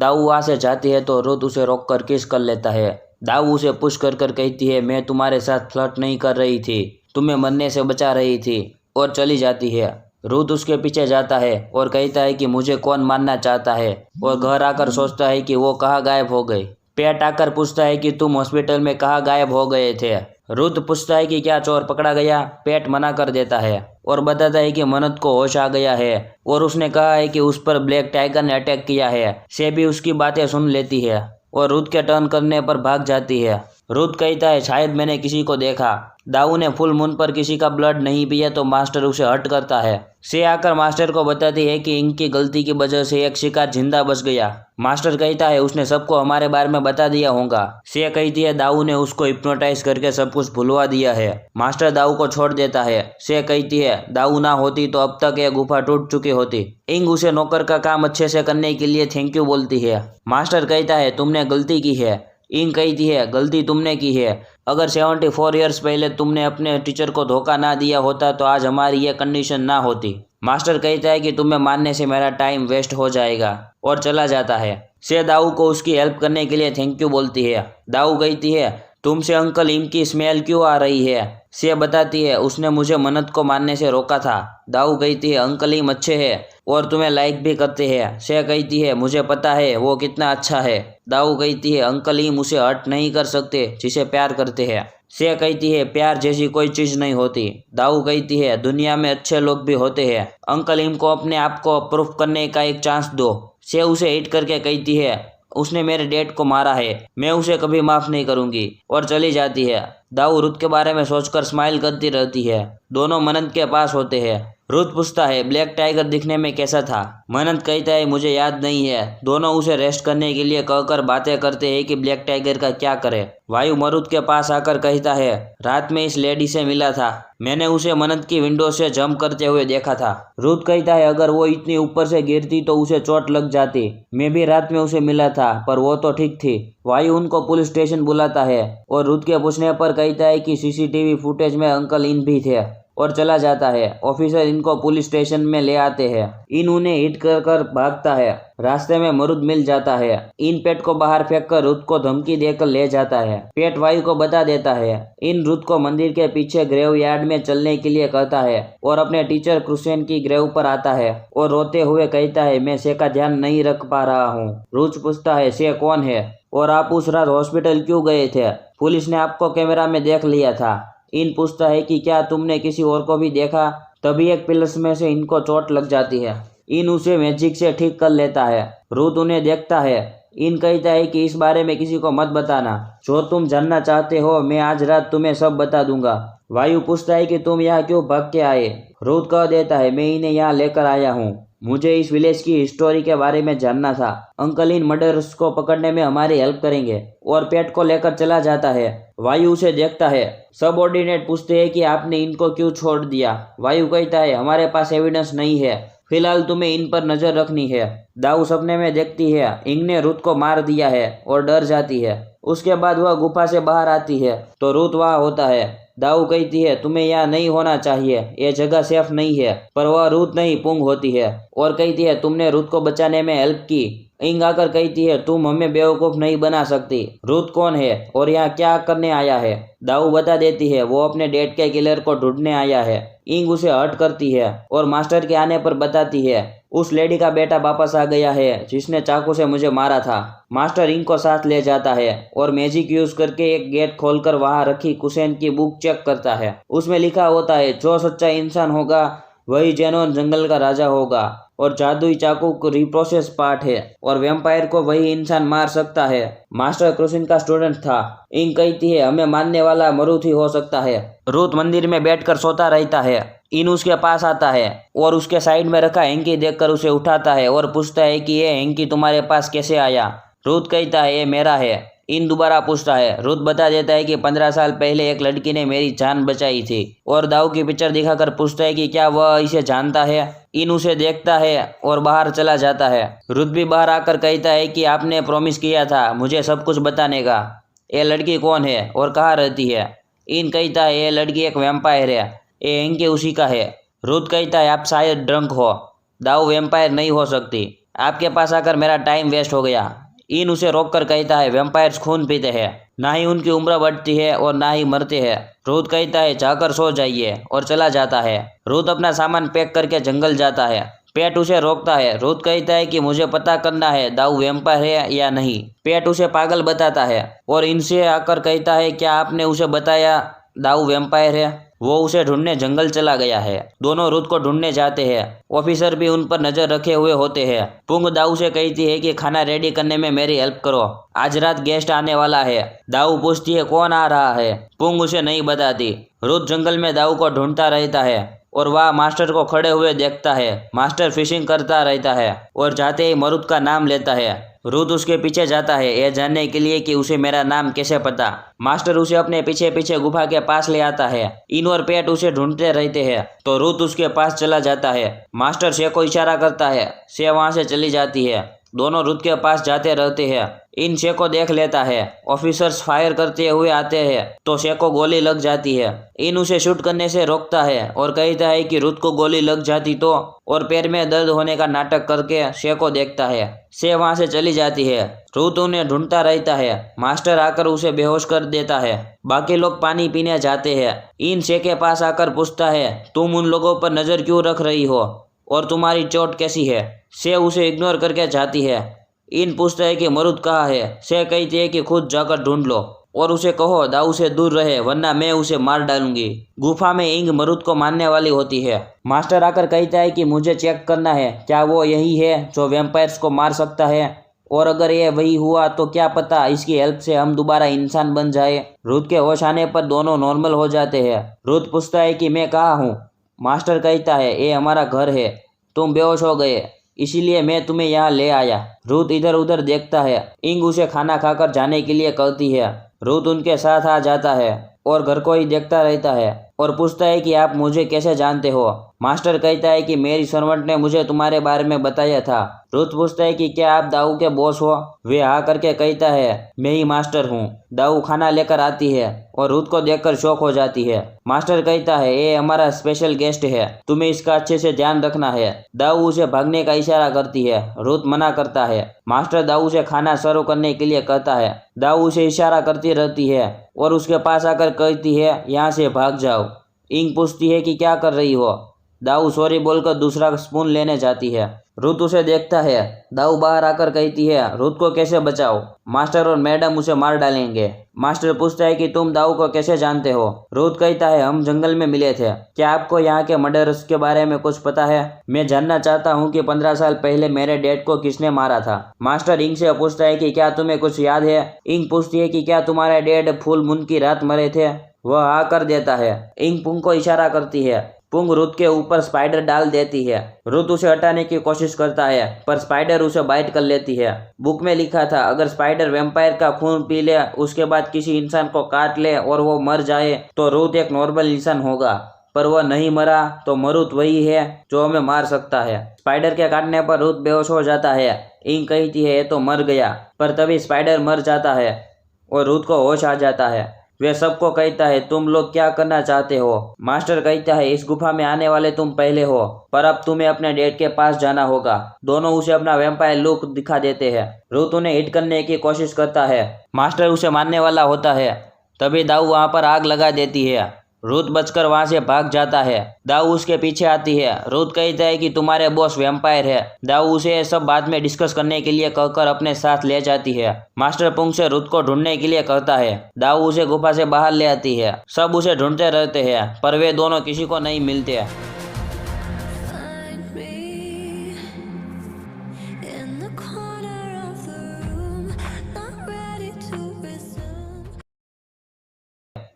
दाऊ वहाँ से जाती है तो रुत उसे रोककर किस कर लेता है। दाऊ उसे पुश कर कर कहती है, मैं तुम्हारे साथ फ्लर्ट नहीं कर रही थी, तुम्हें मरने से बचा रही थी, और चली जाती है। रुत उसके पीछे जाता है और कहता है कि मुझे कौन मारना चाहता है, और घर आकर सोचता है कि वो कहाँ गायब हो गई। पेट आकर पूछता है कि तुम हॉस्पिटल में कहाँ गायब हो गए थे। रुत पूछता है कि क्या चोर पकड़ा गया। पेट मना कर देता है और बताता है कि मन्नत को होश आ गया है और उसने कहा है कि उस पर ब्लैक टाइगर ने अटैक किया है। से भी उसकी बातें सुन लेती है और रुत के टर्न करने पर भाग जाती है। रुत कहता है, शायद मैंने किसी को देखा। दाऊ ने फुल मून पर किसी का ब्लड नहीं पिया तो मास्टर उसे हर्ट करता है। से आकर मास्टर को बताती है कि इनकी गलती की वजह से एक शिकार जिंदा बच गया। मास्टर कहता है, उसने सबको हमारे बारे में बता दिया होगा। से कहती है, दाऊ ने उसको हिप्नोटाइज करके सब कुछ भुलवा दिया है। मास्टर दाऊ को छोड़ देता है। से कहती है, दाऊ ना होती तो अब तक यह गुफा टूट चुकी होती। इंग उसे नौकर का काम अच्छे से करने के लिए थैंक यू बोलती है। मास्टर कहता है, तुमने गलती की है। इंग कहती है, गलती तुमने की है। अगर 74 ईयर्स पहले तुमने अपने टीचर को धोखा ना दिया होता तो आज हमारी ये कंडीशन ना होती। मास्टर कहता है कि तुम्हें मारने से मेरा टाइम वेस्ट हो जाएगा और चला जाता है। से दाऊ को उसकी हेल्प करने के लिए थैंक यू बोलती है। दाऊ कहती है, तुमसे अंकल इंग की स्मेल क्यों आ रही है। से बताती है, उसने मुझे मन्नत को मारने से रोका था। दाऊ कहती है, अंकल इंग अच्छे है और तुम्हें लाइक भी करते हैं। से कहती है, मुझे पता है वो कितना अच्छा है। दाऊ कहती है, अंकल इंग उसे हर्ट नहीं कर सकते जिसे प्यार करते हैं। से कहती है, प्यार जैसी कोई चीज नहीं होती। दाऊ कहती है, दुनिया में अच्छे लोग भी होते हैं। अंकल इंग को अपने आप को प्रूफ करने का एक चांस दो। से उसे हिट करके कहती है, उसने मेरे डैड को मारा है, मैं उसे कभी माफ नहीं करूंगी, और चली जाती है। दाऊ रुत के बारे में सोचकर स्माइल करती रहती है। दोनों मनंत के पास होते हैं। रुत पूछता है, ब्लैक टाइगर दिखने में कैसा था। मनंत कहता है, मुझे याद नहीं है। दोनों उसे रेस्ट करने के लिए कहकर बातें करते हैं कि ब्लैक टाइगर का क्या करे। वायु मरुत के पास आकर कहता है, रात में इस लेडी से मिला था, मैंने उसे मनंत की विंडो से जंप करते हुए देखा था। रुत कहता है, अगर वो इतनी ऊपर से गिरती तो उसे चोट लग जाती। मैं भी रात में उसे मिला था पर वो तो ठीक थी। वायु उनको पुलिस स्टेशन बुलाता है और रुत के पूछने पर कहता है कि सीसीटीवी फुटेज में अंकल इन भी थे, और चला जाता है। ऑफिसर इनको पुलिस स्टेशन में ले आते हैं। इन उन्हें हिट कर भागता है। रास्ते में मरुद मिल जाता है। इन पेट को बाहर फेंक कर रुत को धमकी देकर ले जाता है। पेट वायु को बता देता है। इन रुत को मंदिर के पीछे ग्रेव यार्ड में चलने के लिए कहता है और अपने टीचर क्रुसेन की ग्रेव पर आता है और रोते हुए कहता है, मैं से का ध्यान नहीं रख पा रहा हूँ। रुत पूछता है, से कौन है और आप उस रात हॉस्पिटल क्यों गए थे। पुलिस ने आपको कैमरा में देख लिया था। इन पूछता है कि क्या तुमने किसी और को भी देखा। तभी एक पिलर्स में से इनको चोट लग जाती है। इन उसे मैजिक से ठीक कर लेता है। रुत उन्हें देखता है। इन कहता है कि इस बारे में किसी को मत बताना, जो तुम जानना चाहते हो मैं आज रात तुम्हें सब बता दूंगा। वायु पूछता है कि तुम यहाँ क्यों भाग के आए। रुत कह देता है, मैं इन्हें यहाँ लेकर आया हूँ, मुझे इस विलेज की हिस्टोरी के बारे में जानना था। अंकल इन मर्डरर्स को पकड़ने में हमारी हेल्प करेंगे, और पेट को लेकर चला जाता है। वायु उसे देखता है। सबऑर्डिनेट पूछते हैं कि आपने इनको क्यों छोड़ दिया। वायु कहता है, हमारे पास एविडेंस नहीं है, फिलहाल तुम्हें इन पर नजर रखनी है। दाऊ सपने में देखती है इंग ने रुत को मार दिया है और डर जाती है। उसके बाद वह गुफा से बाहर आती है तो रुत वहाँ होता है। दाऊ कहती है, तुम्हें यहाँ नहीं होना चाहिए, ये जगह सेफ नहीं है। पर वह रुत नहीं पुंग होती है और कहती है, तुमने रुत को बचाने में हेल्प की। इंग आकर कहती है, तुम हमें बेवकूफ नहीं बना सकती। रुत कौन है और यहाँ क्या करने आया है। दाऊ बता देती है, वो अपने डैड के किलर को ढूंढने आया है। इंग उसे हर्ट करती है और मास्टर के आने पर बताती है, उस लेडी का बेटा वापस आ गया है जिसने चाकू से मुझे मारा था। मास्टर इंग को साथ ले जाता है और मैजिक यूज करके एक गेट खोलकर वहां रखी कुसेन की बुक चेक करता है। उसमें लिखा होता है, जो सच्चा इंसान होगा वही जेनोन जंगल का राजा होगा, और जादुई चाकू को रिप्रोसेस पार्ट है और वैम्पायर को वही इंसान मार सकता है। मास्टर क्रुसिन का स्टूडेंट था। इंग कहती है, हमें मानने वाला मरुत ही हो सकता है। रुत मंदिर में बैठकर सोता रहता है। इन उसके पास आता है और उसके साइड में रखा हैंकी देखकर उसे उठाता है और पूछता है कि ये हैंकी तुम्हारे पास कैसे आया। रुत कहता है, ये मेरा है। इन दोबारा पूछता है। रुत बता देता है कि 15 साल पहले एक लड़की ने मेरी जान बचाई थी, और दाऊ की पिक्चर दिखाकर पूछता है कि क्या वह इसे जानता है। इन उसे देखता है और बाहर चला जाता है। रुत भी बाहर आकर कहता है कि आपने प्रॉमिस किया था मुझे सब कुछ बताने का। ये लड़की कौन है और कहाँ रहती है। इन कहता है, ये लड़की एक वैम्पायर है, ये हैंकी उसी का है। रुत कहता है, आप शायद ड्रंक हो, दाऊ वैम्पायर नहीं हो सकती। आपके पास आकर मेरा टाइम वेस्ट हो गया। इन उसे रोककर कहता है, वैम्पायर्स खून पीते हैं, ना ही उनकी उम्र बढ़ती है और ना ही मरते हैं। रुथ कहता है, जाकर सो जाइए, और चला जाता है। रुथ अपना सामान पैक करके जंगल जाता है। पेट उसे रोकता है। रुथ कहता है कि मुझे पता करना है दाऊ वैम्पायर है या नहीं। पेट उसे पागल बताता है और इनसे आकर कहता है, क्या आपने उसे बताया दाऊ वैम्पायर है? वो उसे ढूंढने जंगल चला गया है। दोनों रुथ को ढूंढने जाते हैं। ऑफिसर भी उन पर नजर रखे हुए होते हैं। पुंग दाऊ से कहती है कि खाना रेडी करने में मेरी हेल्प करो, आज रात गेस्ट आने वाला है। दाऊ पूछती है, कौन आ रहा है? पुंग उसे नहीं बताती। रुथ जंगल में दाऊ को ढूंढता रहता है और वह मास्टर को खड़े हुए देखता है। मास्टर फिशिंग करता रहता है और जाते ही मरुत का नाम लेता है। रुथ उसके पीछे जाता है, यह जानने के लिए कि उसे मेरा नाम कैसे पता। मास्टर उसे अपने पीछे पीछे गुफा के पास ले आता है। इन और पेट उसे ढूंढते रहते हैं तो रुथ उसके पास चला जाता है। मास्टर शे को इशारा करता है, शे वहां से चली जाती है। दोनों रुथ के पास जाते रहते हैं। इन शे को देख लेता है। ऑफिसर्स फायर करते हुए आते हैं तो शे को गोली लग जाती है। इन उसे शूट करने से रोकता है और कहता है कि रुथ को गोली लग जाती तो, और पैर में दर्द होने का नाटक करके शे को देखता है। शे वहां से चली जाती है। रुथ उन्हें ढूंढता रहता है। मास्टर आकर उसे बेहोश कर देता है। बाकी लोग पानी पीने जाते हैं। इन शे के पास आकर पूछता है, तुम उन लोगों पर नजर क्यों रख रही हो और तुम्हारी चोट कैसी है? शे उसे इग्नोर करके जाती है। इन पूछता है कि मरुत कहाँ है? शे कहती है कि खुद जाकर ढूंढ लो और उसे कहो दाऊ से दूर रहे, वरना मैं उसे मार डालूंगी। गुफा में इंग मरुत को मारने वाली होती है। मास्टर आकर कहता है कि मुझे चेक करना है, क्या वो यही है जो वैम्पायर्स को मार सकता है, और अगर ये वही हुआ तो क्या पता इसकी हेल्प से हम दोबारा इंसान बन जाए। रुथ के होश आने पर दोनों नॉर्मल हो जाते हैं। रुथ पूछता है कि मैं कहाँ हूँ? मास्टर कहता है, ये हमारा घर है, तुम बेहोश हो गए इसीलिए मैं तुम्हें यहाँ ले आया। रुथ इधर उधर देखता है। इंग उसे खाना खाकर जाने के लिए कहती है। रुथ उनके साथ आ जाता है और घर को ही देखता रहता है और पूछता है कि आप मुझे कैसे जानते हो? मास्टर कहता है कि मेरी सर्वेंट ने मुझे तुम्हारे बारे में बताया था। रुथ पूछता है कि क्या आप दाऊ के बॉस हो? वे हाँ करके कहता है, मैं ही मास्टर हूँ। दाऊ खाना लेकर आती है और रुथ को देखकर शॉक हो जाती है। मास्टर कहता है, ये हमारा स्पेशल गेस्ट है, तुम्हें इसका अच्छे से ध्यान रखना है। दाऊ उसे भागने का इशारा करती है। रुथ मना करता है। मास्टर दाऊ से खाना सर्व करने के लिए कहता है। दाऊ उसे इशारा करती रहती है और उसके पास आकर कहती है, यहाँ से भाग जाओ। इंग पूछती है कि क्या कर रही हो? दाऊ सॉरी बोलकर दूसरा स्पून लेने जाती है। रुथ उसे देखता है। दाऊ बाहर आकर कहती है, रुथ को कैसे बचाओ, मास्टर और मैडम उसे मार डालेंगे। मास्टर पूछता है कि तुम दाऊ को कैसे जानते हो? रुथ कहता है, हम जंगल में मिले थे। क्या आपको यहाँ के मर्डरर्स के बारे में कुछ पता है? मैं जानना चाहता हूँ कि 15 साल पहले मेरे डैड को किसने मारा था। मास्टर इंग से पूछता है कि क्या तुम्हें कुछ याद है? इंग पूछती है कि क्या तुम्हारे डैड फुल मून की रात मरे थे? वह हाँ कर देता है। इंग पुंग को इशारा करती है। पुंग रुथ के ऊपर स्पाइडर डाल देती है। रुथ उसे हटाने की कोशिश करता है पर स्पाइडर उसे बाइट कर लेती है। बुक में लिखा था, अगर स्पाइडर वैम्पायर का खून पी ले, उसके बाद किसी इंसान को काट ले और वो मर जाए तो रुथ एक नॉर्मल इंसान होगा, पर वह नहीं मरा तो मरुत वही है जो हमें मार सकता है। स्पाइडर के काटने पर रुथ बेहोश हो जाता है। इंग कहती है, ये तो मर गया, पर तभी स्पाइडर मर जाता है और रुथ को होश आ जाता है। वे सबको कहता है, तुम लोग क्या करना चाहते हो? मास्टर कहता है, इस गुफा में आने वाले तुम पहले हो, पर अब तुम्हें अपने डैड के पास जाना होगा। दोनों उसे अपना वैम्पायर लुक दिखा देते हैं। रुथ उन्हें हिट करने की कोशिश करता है। मास्टर उसे मारने वाला होता है। तभी दाऊ वहां पर आग लगा देती है। रुथ बचकर वहां से भाग जाता है। दाऊ उसके पीछे आती है। रुथ कहता है कि तुम्हारे बॉस वैम्पायर है। दाऊ उसे सब बाद में डिस्कस करने के लिए कहकर अपने साथ ले जाती है। मास्टर पुंग से रुथ को ढूंढने के लिए कहता है। दाऊ उसे गुफा से बाहर ले आती है। सब उसे ढूंढते रहते हैं पर वे दोनों किसी को नहीं मिलते।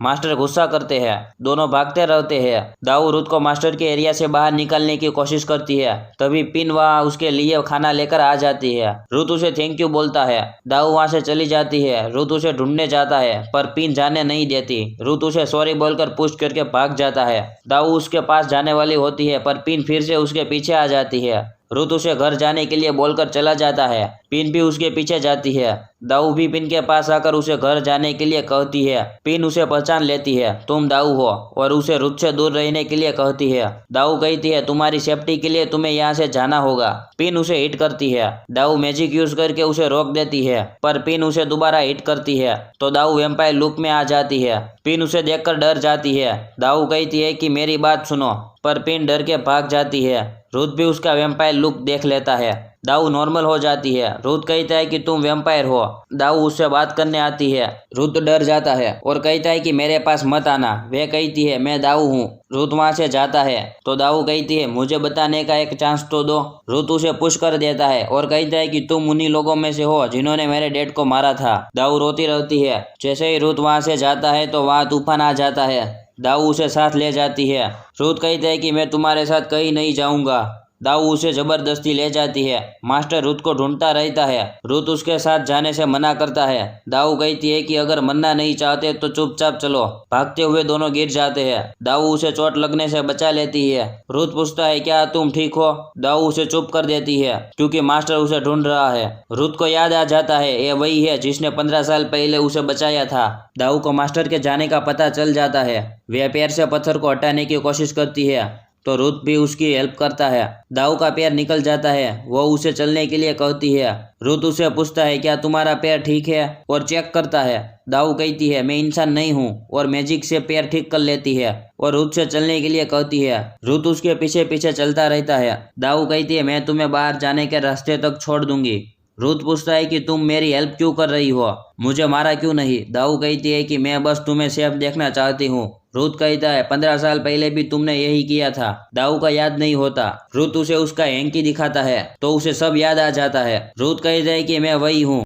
मास्टर गुस्सा करते हैं। दोनों भागते रहते हैं। दाऊ रुथ को मास्टर के एरिया से बाहर निकालने की कोशिश करती है। तभी पिन वहाँ उसके लिए खाना लेकर आ जाती है। रुथ उसे थैंक यू बोलता है। दाऊ वहाँ से चली जाती है। रुथ उसे ढूंढने जाता है पर पिन जाने नहीं देती। रुथ उसे सॉरी बोलकर पुश करके भाग जाता है। दाऊ उसके पास जाने वाली होती है पर पिन फिर से उसके पीछे आ जाती है। रुत उसे घर जाने के लिए बोलकर चला जाता है। पिन भी उसके पीछे जाती है। दाऊ भी पिन के पास आकर उसे घर जाने के लिए कहती है। पिन उसे पहचान लेती है, तुम दाऊ हो, और उसे रुत से दूर रहने के लिए कहती है। दाऊ कहती है, तुम्हारी सेफ्टी के लिए तुम्हें यहाँ से जाना होगा। पिन उसे हिट करती है। दाऊ मैजिक यूज करके उसे रोक देती है, पर पिन उसे दोबारा हिट करती है तो दाऊ वैम्पायर लुक में आ जाती है। पिन उसे देखकर डर जाती है। दाऊ कहती है कि मेरी बात सुनो, पर पिन डर के भाग जाती है। रुत भी उसका वैम्पायर लुक देख लेता है। दाऊ नॉर्मल हो जाती है। रुत कहता है कि तुम वैम्पायर हो। दाऊ उससे बात करने आती है। रुत डर जाता है और कहता है कि मेरे पास मत आना। वह कहती है, मैं दाऊ हूँ। रुत वहाँ से जाता है तो दाऊ कहती है, मुझे बताने का एक चांस तो दो। रुत उसे पुश कर देता है और कहता है कि तुम उन्हीं लोगों में से हो जिन्होंने मेरे डैड को मारा था। दाऊ रोती रहती है। जैसे ही रुत वहाँ से जाता है तो वहाँ तूफान आ जाता है। दाऊ उसे साथ ले जाती है। रुत कहता है कि मैं तुम्हारे साथ कहीं नहीं जाऊंगा। दाऊ उसे जबरदस्ती ले जाती है। मास्टर रुत को ढूंढता रहता है। रुत उसके साथ जाने से मना करता है। दाऊ कहती है कि अगर मरना नहीं चाहते तो चुपचाप चलो। भागते हुए दोनों गिर जाते हैं। दाऊ उसे चोट लगने से बचा लेती है। रुत पूछता है, क्या तुम ठीक हो? दाऊ उसे चुप कर देती है क्योंकि मास्टर उसे ढूंढ रहा है। रुत को याद आ जाता है, ये वही है जिसने 15 साल पहले उसे बचाया था। दाऊ को मास्टर के जाने का पता चल जाता है। वह पैर से पत्थर को हटाने की कोशिश करती है तो रुत भी उसकी हेल्प करता है। दाऊ का पैर निकल जाता है। वो उसे चलने के लिए कहती है। रुत उसे पूछता है, क्या तुम्हारा पैर ठीक है, और चेक करता है। दाऊ कहती है, मैं इंसान नहीं हूँ, और मैजिक से पैर ठीक कर लेती है और रुत से चलने के लिए कहती है। रुत उसके पीछे पीछे चलता रहता है। दाऊ कहती है, मैं तुम्हें बाहर जाने के रास्ते तक छोड़ दूंगी। रुत पूछता है कि तुम मेरी हेल्प क्यों कर रही हो, मुझे मारा क्यों नहीं? दाऊ कहती है कि मैं बस तुम्हें सेफ देखना चाहती हूँ। रुत कहता है, 15 साल पहले भी तुमने यही किया था। दाऊ का याद नहीं होता। रुत उसे उसका हैंकी दिखाता है तो उसे सब याद आ जाता है। रुत कहता है कि मैं वही हूँ,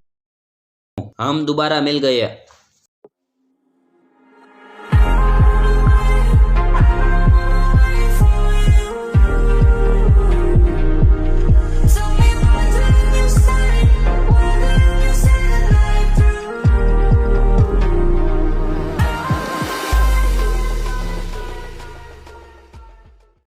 हम दोबारा मिल गए।